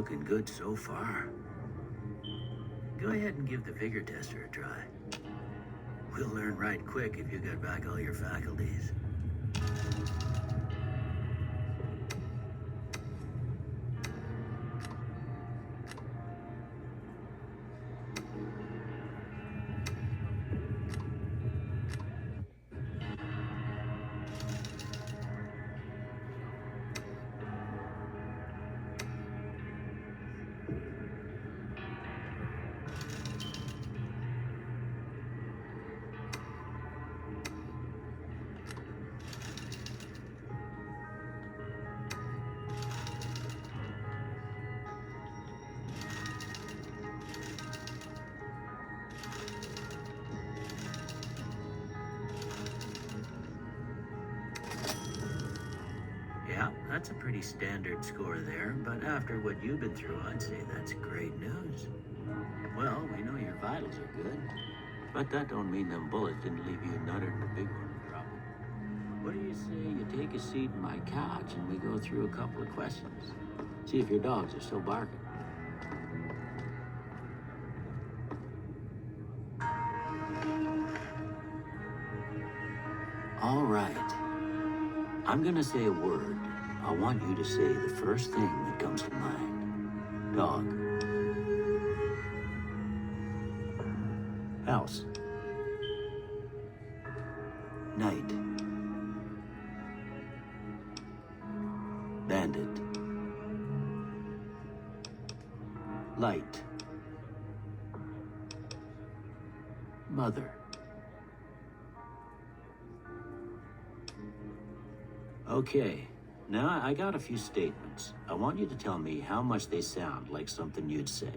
looking good so far. Go ahead and give the vigor tester a try. We'll learn right quick if you get back all your faculties. Yeah, that's a pretty standard score there, but after what you've been through, I'd say that's great news. Well, we know your vitals are good, but that don't mean them bullets didn't leave you nuttered in a big one in trouble. What do you say you take a seat in my couch and we go through a couple of questions? See if your dogs are still barking. All right. I'm gonna say a word. I want you to say the first thing that comes to mind. Dog. House. Night. Bandit. Light. Mother. Okay, now I got a few statements. I want you to tell me how much they sound like something you'd say.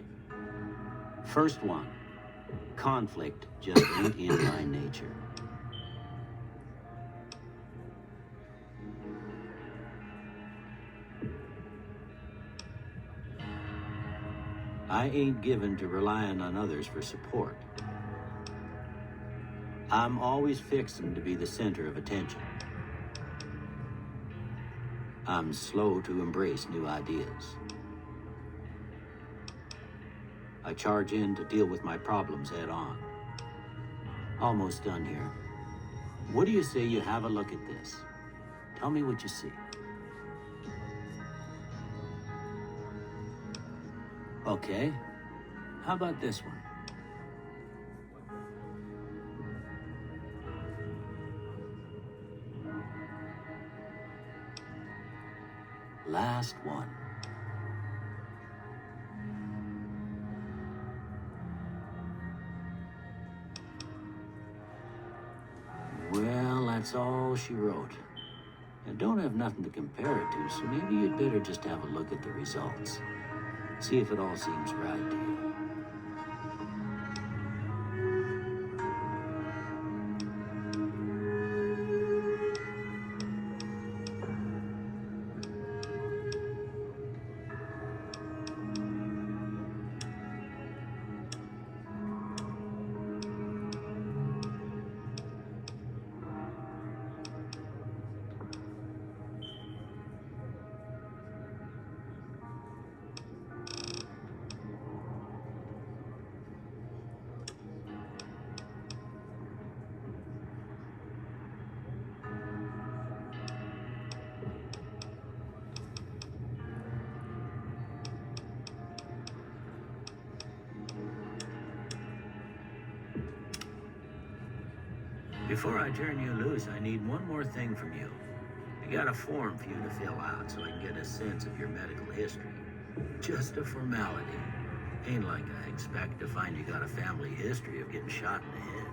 First one, conflict just ain't in my nature. I ain't given to relying on others for support. I'm always fixing to be the center of attention. I'm slow to embrace new ideas. I charge in to deal with my problems head on. Almost done here. What do you say you have a look at this? Tell me what you see. Okay, how about this one? Last one. Well, that's all she wrote. I don't have nothing to compare it to, so maybe you'd better just have a look at the results. See if it all seems right to you. Before I turn you loose, I need one more thing from you. I got a form for you to fill out so I can get a sense of your medical history. Just a formality. Ain't like I expect to find you got a family history of getting shot in the head.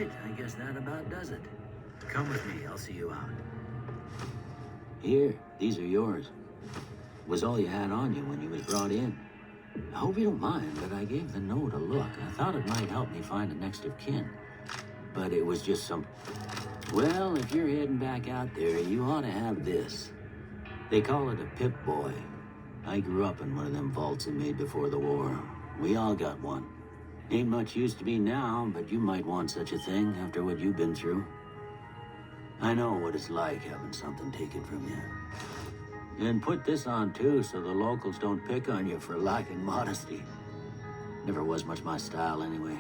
right, I guess that about does it. Come with me, I'll see you out. Here, these are yours. Was all you had on you when you was brought in. I hope you don't mind, but I gave the note a look. I thought it might help me find a next of kin. But it was just some... Well, if you're heading back out there, you ought to have this. They call it a Pip-Boy. I grew up in one of them vaults they made before the war. We all got one. Ain't much use to me now, but you might want such a thing after what you've been through. I know what it's like having something taken from you. And put this on too, so the locals don't pick on you for lacking modesty. Never was much my style anyway.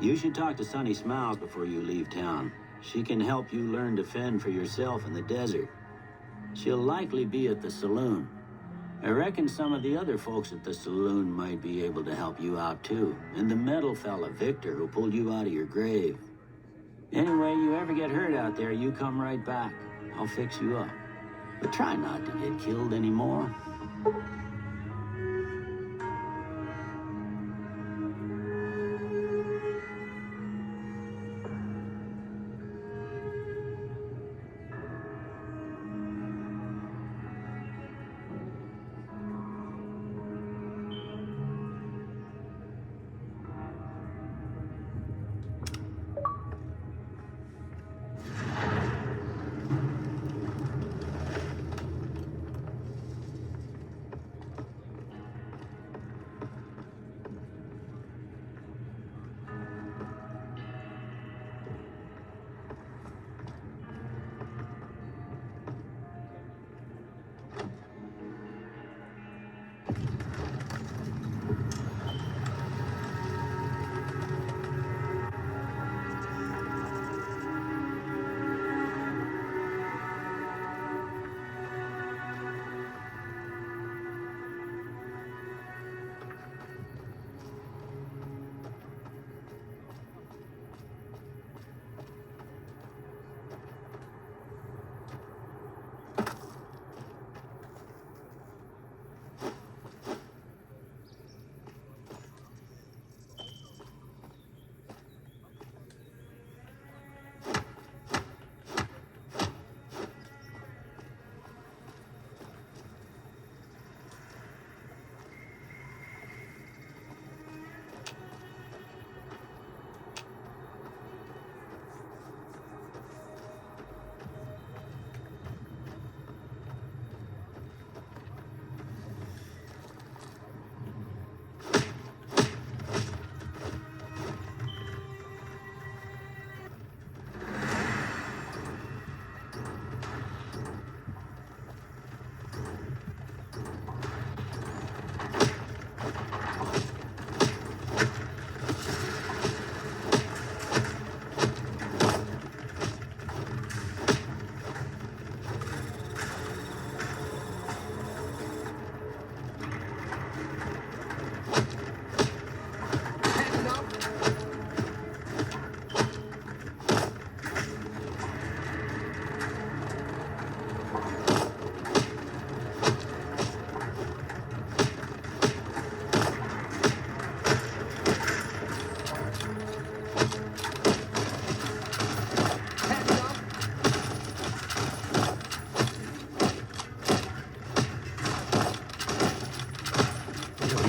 You should talk to Sunny Smiles before you leave town. She can help you learn to fend for yourself in the desert. She'll likely be at the saloon. I reckon some of the other folks at the saloon might be able to help you out too. And the metal fella, Victor, who pulled you out of your grave. Anyway, you ever get hurt out there, you come right back. I'll fix you up. But try not to get killed anymore.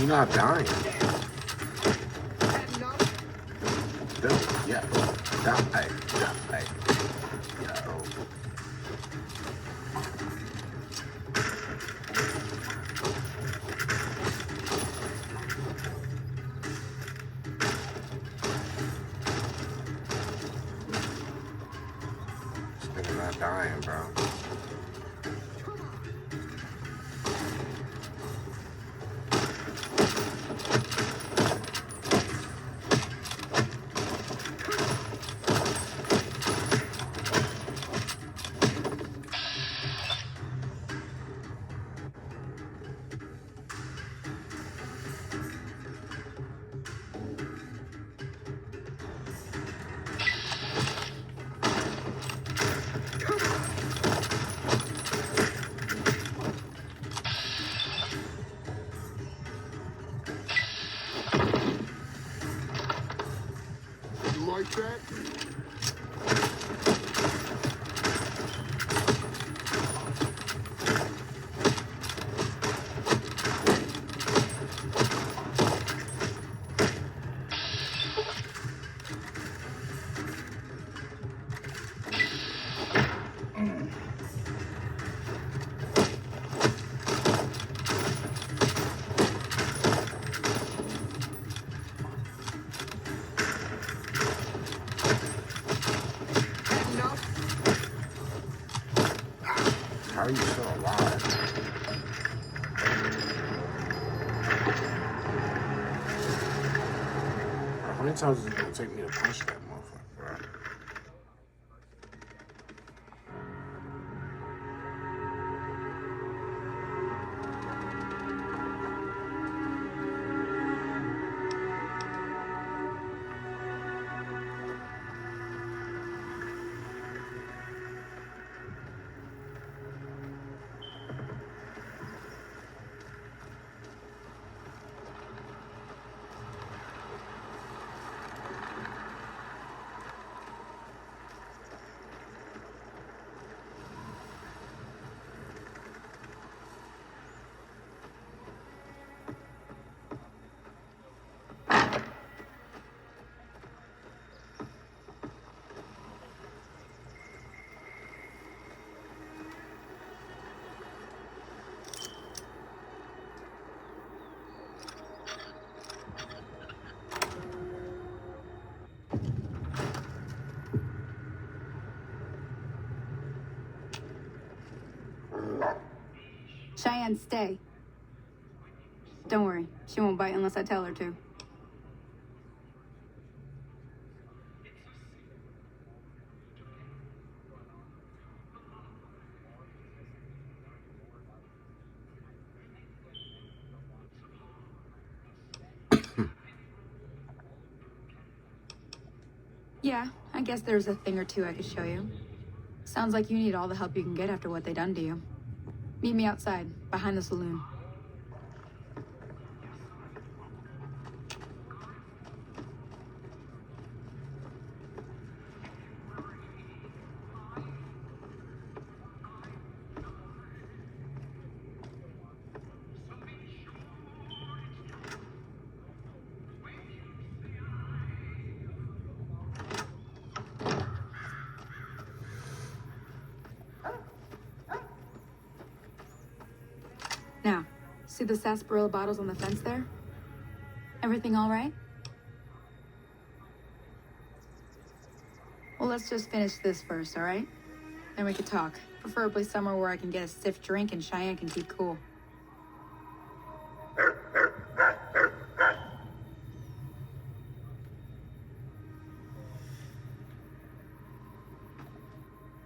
You're not dying. Still, yeah. Die. Yo. Still not dying, bro. How are you still alive? Bro, how many times is it gonna take me to punch that motherfucker, bro? Cheyenne, stay. Don't worry, she won't bite unless I tell her to. Yeah, I guess there's a thing or two I could show you. Sounds like you need all the help you can get after what they done to you. Meet me outside, behind the saloon. Now, see the sarsaparilla bottles on the fence there? Everything all right? Well, let's just finish this first, all right? Then we could talk. Preferably somewhere where I can get a stiff drink and Cheyenne can keep cool.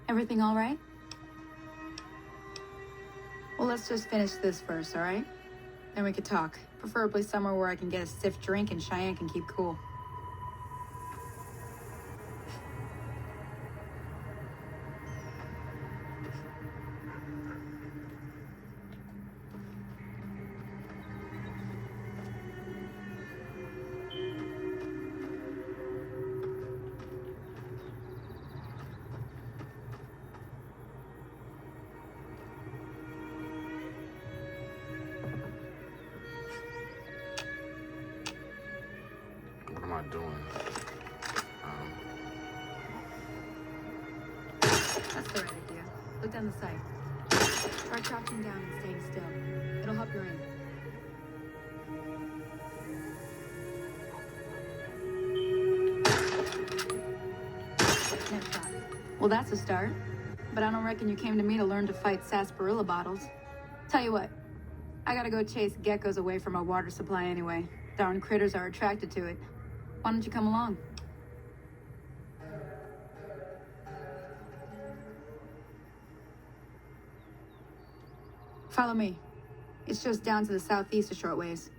Everything all right? Well, let's just finish this first, all right? Then we could talk. Preferably somewhere where I can get a stiff drink and Cheyenne can keep cool. What am I doing? That's the right idea. Look down the sight. Try crouching down and staying still. It'll help your aim. Next shot. Well, that's a start. But I don't reckon you came to me to learn to fight sarsaparilla bottles. Tell you what, I gotta go chase geckos away from our water supply anyway. Darn critters are attracted to it. Why don't you come along? Follow me. It's just down to the southeast a short ways.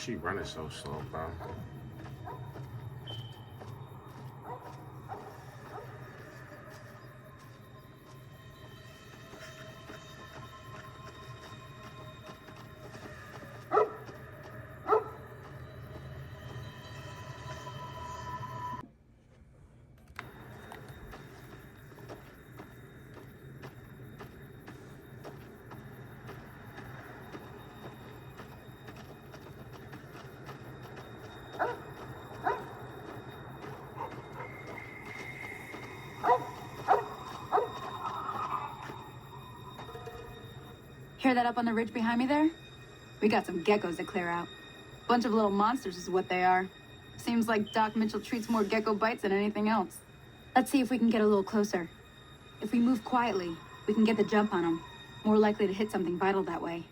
she running so slow, bro? Hear that up on the ridge behind me there? We got some geckos to clear out. Bunch of little monsters is what they are. Seems like Doc Mitchell treats more gecko bites than anything else. Let's see if we can get a little closer. If we move quietly, we can get the jump on them. More likely to hit something vital that way.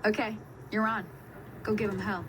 Okay, you're on. Go give him hell.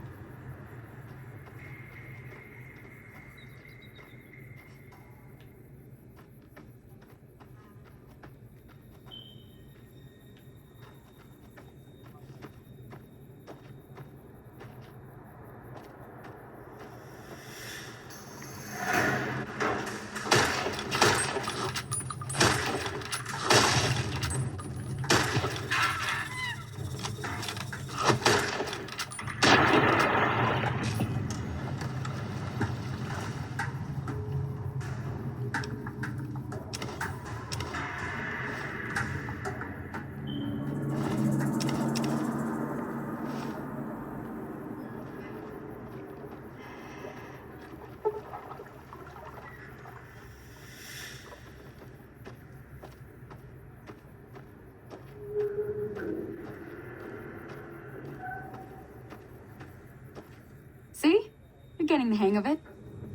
See? You're getting the hang of it.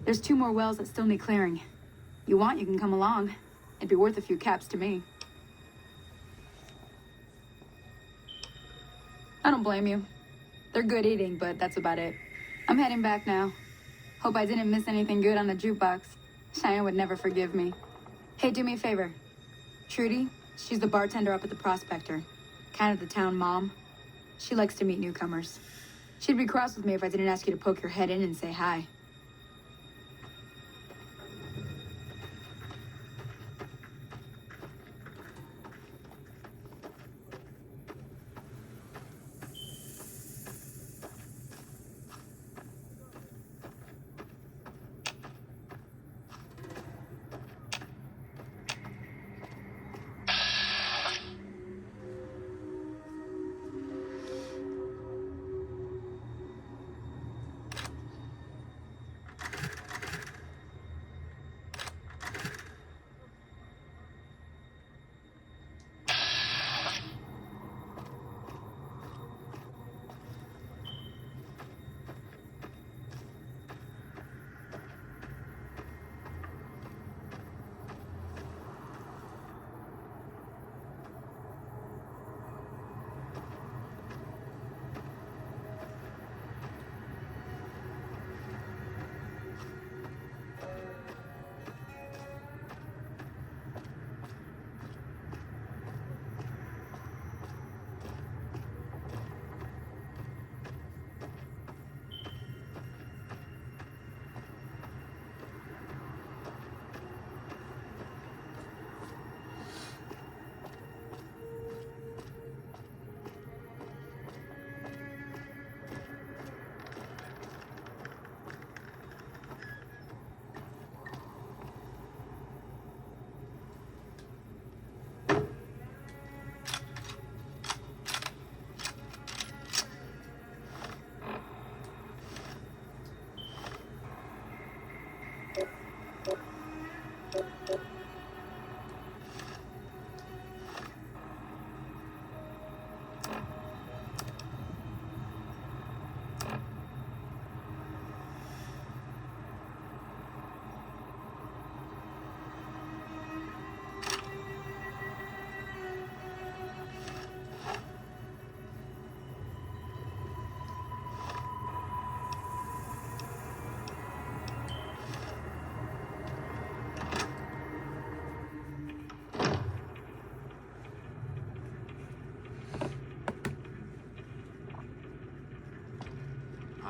There's 2 more wells that still need clearing. You want, you can come along. It'd be worth a few caps to me. I don't blame you. They're good eating, but that's about it. I'm heading back now. Hope I didn't miss anything good on the jukebox. Cheyenne would never forgive me. Hey, do me a favor. Trudy, she's the bartender up at the Prospector. Kind of the town mom. She likes to meet newcomers. She'd be cross with me if I didn't ask you to poke your head in and say hi.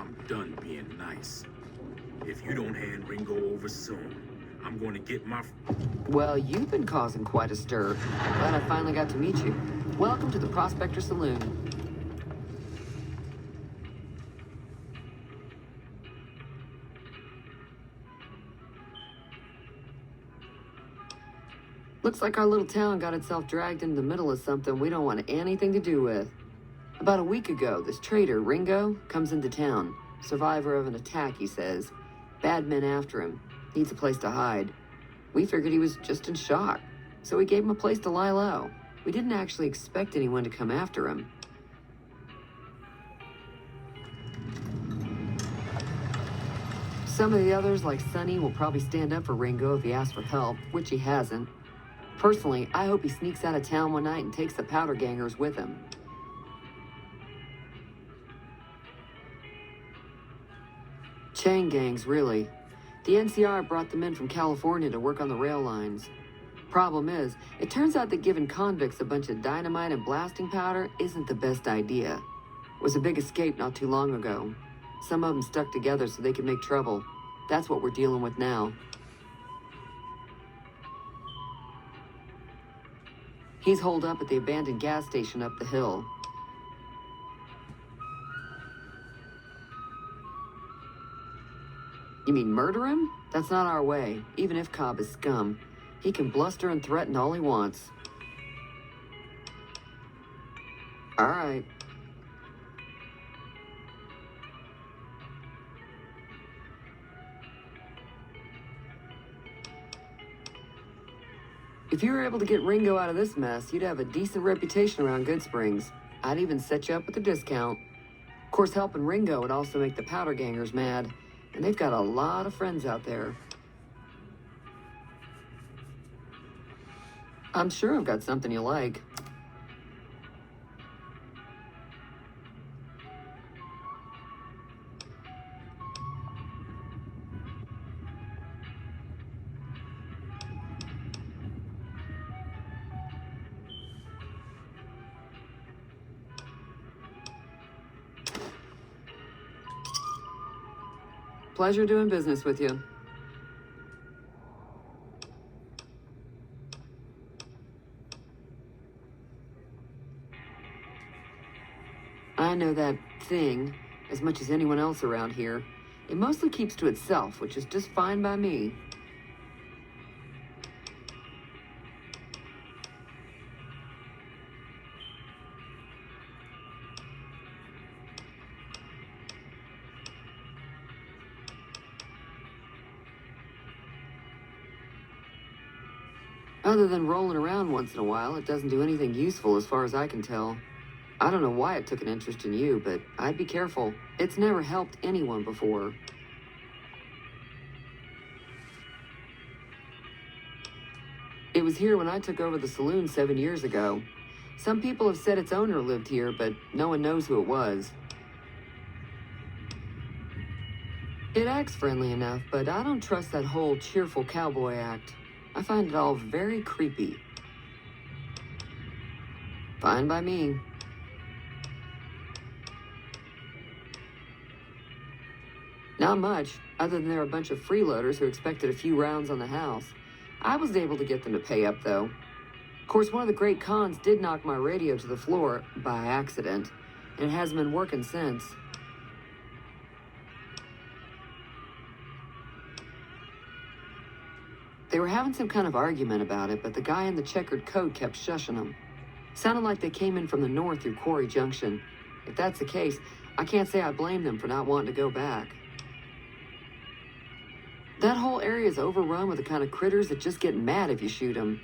I'm done being nice. If you don't hand Ringo over soon, I'm going to get my... Well, you've been causing quite a stir. Glad I finally got to meet you. Welcome to the Prospector Saloon. Looks like our little town got itself dragged into the middle of something we don't want anything to do with. About a week ago, this traitor, Ringo, comes into town. Survivor of an attack, he says. Bad men after him. Needs a place to hide. We figured he was just in shock, so we gave him a place to lie low. We didn't actually expect anyone to come after him. Some of the others, like Sonny, will probably stand up for Ringo if he asks for help, which he hasn't. Personally, I hope he sneaks out of town one night and takes the powder gangers with him. Chain gangs, really. The NCR brought them in from California to work on the rail lines. Problem is, it turns out that giving convicts a bunch of dynamite and blasting powder isn't the best idea. It was a big escape not too long ago. Some of them stuck together so they could make trouble. That's what we're dealing with now. He's holed up at the abandoned gas station up the hill. You mean murder him? That's not our way, even if Cobb is scum. He can bluster and threaten all he wants. All right. If you were able to get Ringo out of this mess, you'd have a decent reputation around Goodsprings. I'd even set you up with a discount. Of course, helping Ringo would also make the powder gangers mad, and they've got a lot of friends out there. I'm sure I've got something you like. Pleasure doing business with you. I know that thing as much as anyone else around here. It mostly keeps to itself, which is just fine by me. Other than rolling around once in a while, it doesn't do anything useful as far as I can tell. I don't know why it took an interest in you, but I'd be careful. It's never helped anyone before. It was here when I took over the saloon 7 years ago. Some people have said its owner lived here, but no one knows who it was. It acts friendly enough, but I don't trust that whole cheerful cowboy act. I find it all very creepy. Fine by me. Not much, other than they're a bunch of freeloaders who expected a few rounds on the house. I was able to get them to pay up, though. Of course, one of the great cons did knock my radio to the floor by accident, and it hasn't been working since. They were having some kind of argument about it, but the guy in the checkered coat kept shushing them. Sounded like they came in from the north through Quarry Junction. If that's the case, I can't say I blame them for not wanting to go back. That whole area is overrun with the kind of critters that just get mad if you shoot them.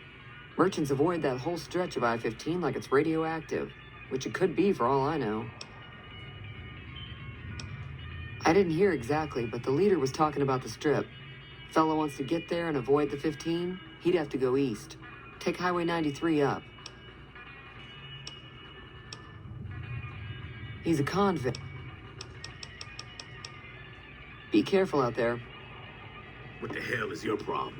Merchants avoid that whole stretch of I-15 like it's radioactive, which it could be for all I know. I didn't hear exactly, but the leader was talking about the strip. Fellow wants to get there and avoid the 15, he'd have to go east. Take Highway 93 up. He's a convict. Be careful out there. What the hell is your problem?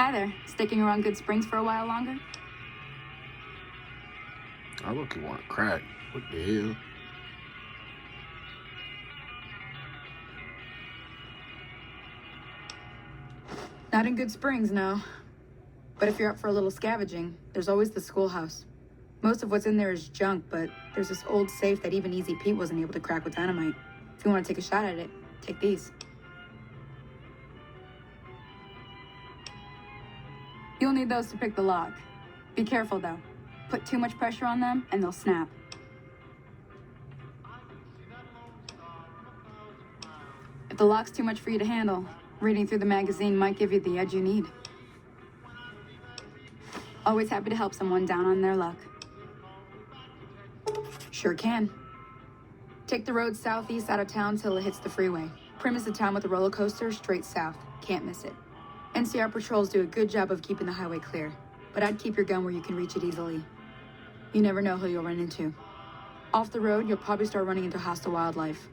Hi there. Sticking around Good Springs for a while longer? I look, you want crack. What the hell? Not in Good Springs, no. But if you're up for a little scavenging, there's always the schoolhouse. Most of what's in there is junk, but there's this old safe that even Easy Pete wasn't able to crack with dynamite. If you want to take a shot at it, take these. You'll need those to pick the lock. Be careful, though. Put too much pressure on them, and they'll snap. If the lock's too much for you to handle, reading through the magazine might give you the edge you need. Always happy to help someone down on their luck. Sure can. Take the road southeast out of town till it hits the freeway. Prim is the town with a roller coaster straight south. Can't miss it. NCR patrols do a good job of keeping the highway clear, but I'd keep your gun where you can reach it easily. You never know who you'll run into. Off the road, you'll probably start running into hostile wildlife.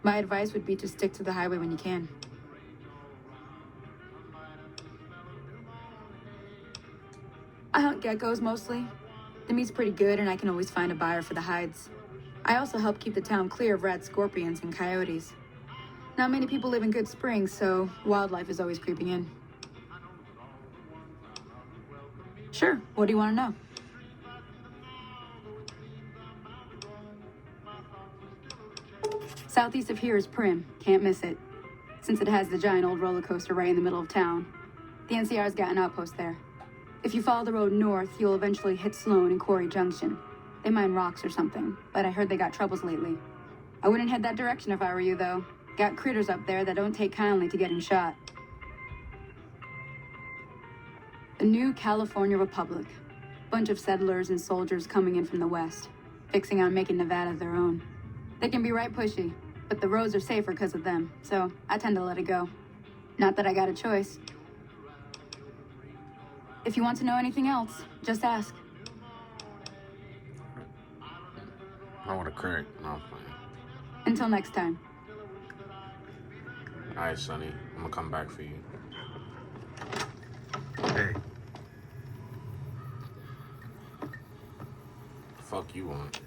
My advice would be to stick to the highway when you can. I hunt geckos mostly. The meat's pretty good and I can always find a buyer for the hides. I also help keep the town clear of rat scorpions and coyotes. Not many people live in Good Springs, so wildlife is always creeping in. Sure, what do you want to know? Southeast of here is Prim, can't miss it. Since it has the giant old roller coaster right in the middle of town. The NCR's got an outpost there. If you follow the road north, you'll eventually hit Sloan and Quarry Junction. They mine rocks or something, but I heard they got troubles lately. I wouldn't head that direction if I were you, though. Got critters up there that don't take kindly to getting shot. The new California Republic. Bunch of settlers and soldiers coming in from the west, fixing on making Nevada their own. They can be right pushy, but the roads are safer because of them, so I tend to let it go. Not that I got a choice. If you want to know anything else, just ask. I want a crack. No, I'm playing. Until next time. Alright, Sonny. I'm gonna come back for you. Hey, Fuck you want.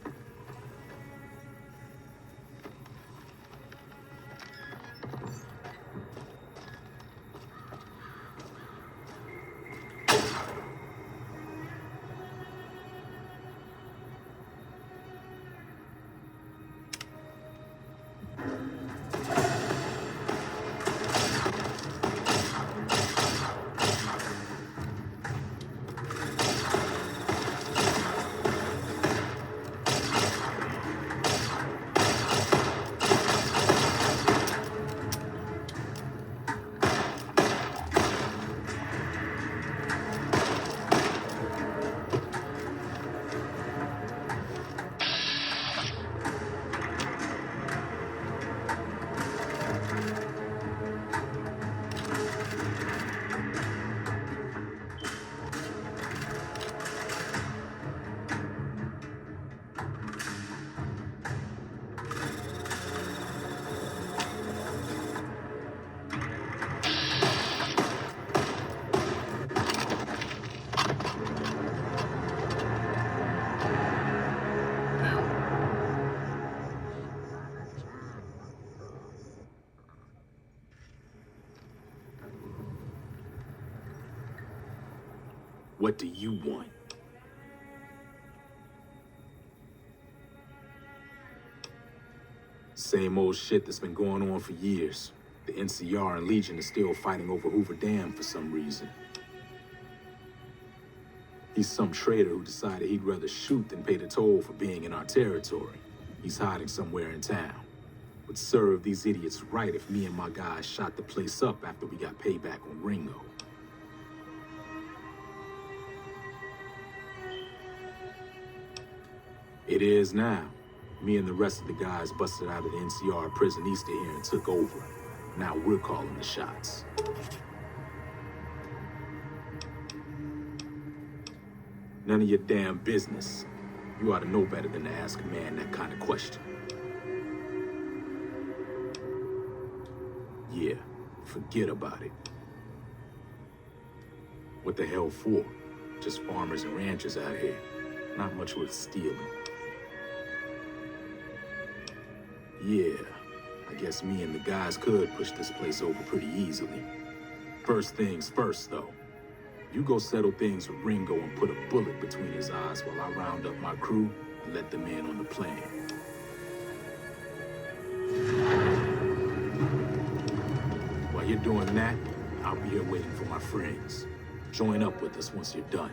what do you want? Same old shit that's been going on for years. The NCR and Legion are still fighting over Hoover Dam for some reason. He's some traitor who decided he'd rather shoot than pay the toll for being in our territory. He's hiding somewhere in town. Would serve these idiots right if me and my guys shot the place up after we got payback on Ringo. It is now. Me and the rest of the guys busted out of the NCR prison east of here and took over. Now we're calling the shots. None of your damn business. You ought to know better than to ask a man that kind of question. Yeah, forget about it. What the hell for? Just farmers and ranchers out here. Not much worth stealing. Yeah, I guess me and the guys could push this place over pretty easily. First things first, though. You go settle things with Ringo and put a bullet between his eyes while I round up my crew and let them in on the plan. While you're doing that, I'll be here waiting for my friends. Join up with us once you're done.